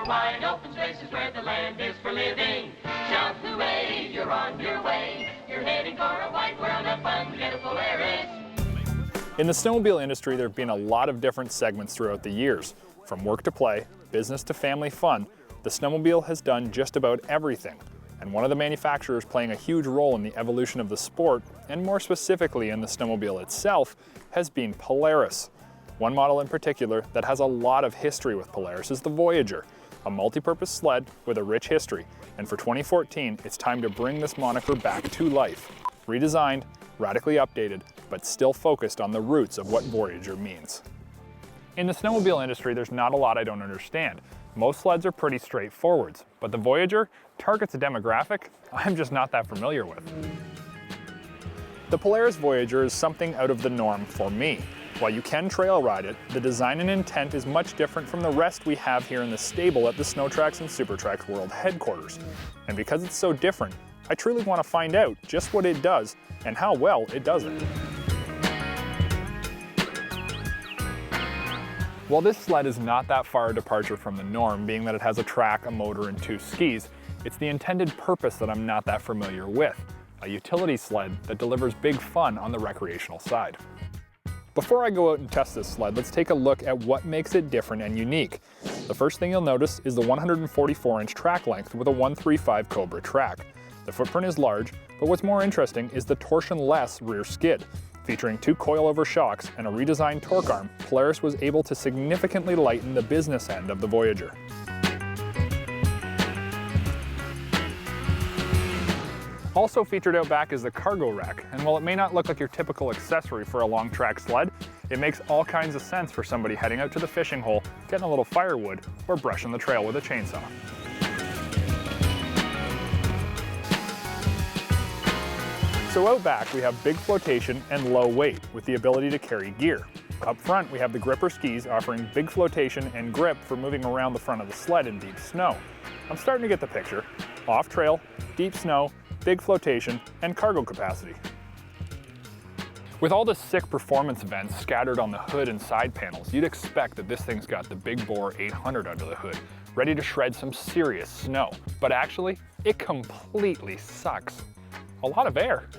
over wide open spaces where the land is for living. Shout hooray, you're on your way. You're heading for a wide world of fun. Get a Polaris. In the snowmobile industry, there have been a lot of different segments throughout the years. From work to play, business to family fun, the snowmobile has done just about everything. And one of the manufacturers playing a huge role in the evolution of the sport, and more specifically in the snowmobile itself, has been Polaris. One model in particular that has a lot of history with Polaris is the Voyager, a multi-purpose sled with a rich history. And for 2014, it's time to bring this moniker back to life. Redesigned, radically updated, but still focused on the roots of what Voyager means. In the snowmobile industry, there's not a lot I don't understand. Most sleds are pretty straightforward, but the Voyager targets a demographic I'm just not that familiar with. The Polaris Voyager is something out of the norm for me. While you can trail ride it, the design and intent is much different from the rest we have here in the stable at the SnowTrax and SuperTrax World headquarters. And because it's so different, I truly want to find out just what it does and how well it does it. While this sled is not that far a departure from the norm, being that it has a track, a motor, and 2 skis, it's the intended purpose that I'm not that familiar with, a utility sled that delivers big fun on the recreational side. Before I go out and test this sled, let's take a look at what makes it different and unique. The first thing you'll notice is the 144-inch track length with a 135 Cobra track. The footprint is large, but what's more interesting is the torsion-less rear skid. Featuring 2 coilover shocks and a redesigned torque arm, Polaris was able to significantly lighten the business end of the Voyager. Also featured out back is the cargo rack, and while it may not look like your typical accessory for a long track sled, it makes all kinds of sense for somebody heading out to the fishing hole, getting a little firewood, or brushing the trail with a chainsaw. So out back we have big flotation and low weight with the ability to carry gear. Up front we have the gripper skis offering big flotation and grip for moving around the front of the sled in deep snow. I'm starting to get the picture. Off trail, deep snow, big flotation, and cargo capacity. With all the sick performance vents scattered on the hood and side panels, you'd expect that this thing's got the big bore 800 under the hood, ready to shred some serious snow. But actually, it completely sucks. A lot of air.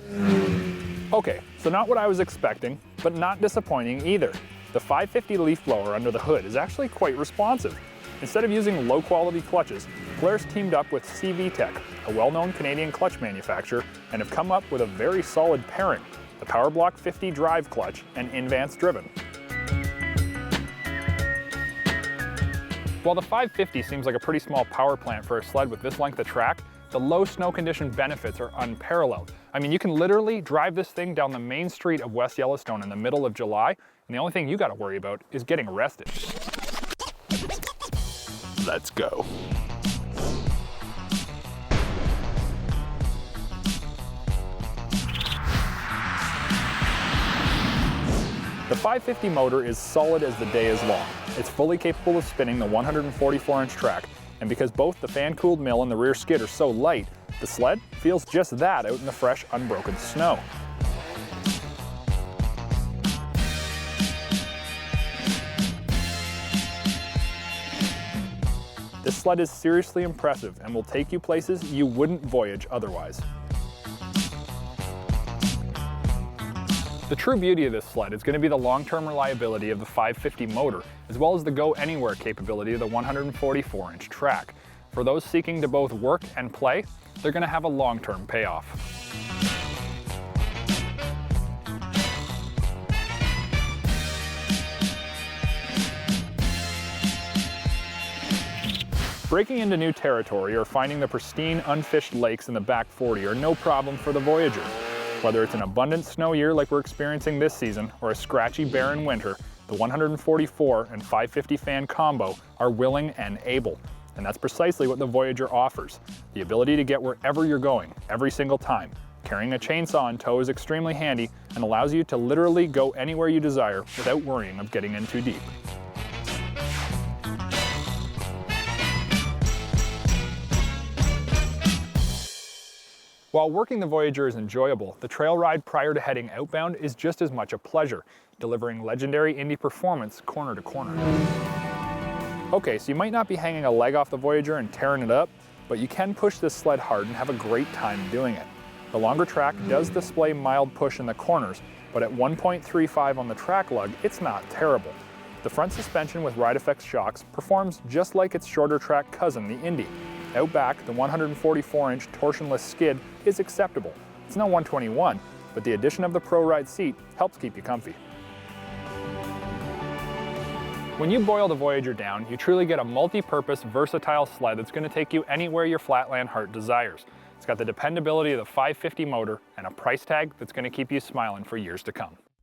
Okay, so not what I was expecting, but not disappointing either. The 550 leaf blower under the hood is actually quite responsive. Instead of using low-quality clutches, Polaris teamed up with CVTech, a well-known Canadian clutch manufacturer, and have come up with a very solid pairing, the PowerBlock 50 drive clutch and Invance driven. While the 550 seems like a pretty small power plant for a sled with this length of track, the low snow condition benefits are unparalleled. I mean, you can literally drive this thing down the main street of West Yellowstone in the middle of July, and the only thing you gotta worry about is getting arrested. Let's go. The 550 motor is solid as the day is long. It's fully capable of spinning the 144-inch track, and because both the fan-cooled mill and the rear skid are so light, the sled feels just that out in the fresh, unbroken snow. This sled is seriously impressive and will take you places you wouldn't voyage otherwise. The true beauty of this sled is going to be the long-term reliability of the 550 motor, as well as the go-anywhere capability of the 144-inch track. For those seeking to both work and play, they're going to have a long-term payoff. Breaking into new territory or finding the pristine, unfished lakes in the back 40 are no problem for the Voyager. Whether it's an abundant snow year like we're experiencing this season or a scratchy, barren winter, the 144 and 550 fan combo are willing and able. And that's precisely what the Voyager offers, the ability to get wherever you're going, every single time. Carrying a chainsaw in tow is extremely handy and allows you to literally go anywhere you desire without worrying of getting in too deep. While working the Voyager is enjoyable, the trail ride prior to heading outbound is just as much a pleasure, delivering legendary Indy performance corner to corner. Okay, so you might not be hanging a leg off the Voyager and tearing it up, but you can push this sled hard and have a great time doing it. The longer track does display mild push in the corners, but at 1.35 on the track lug, it's not terrible. The front suspension with Ride Effects shocks performs just like its shorter track cousin, the Indy. Out back, the 144-inch torsionless skid is acceptable. It's no 121, but the addition of the Pro Ride seat helps keep you comfy. When you boil the Voyager down, you truly get a multi-purpose, versatile sled that's going to take you anywhere your flatland heart desires. It's got the dependability of the 550 motor and a price tag that's going to keep you smiling for years to come.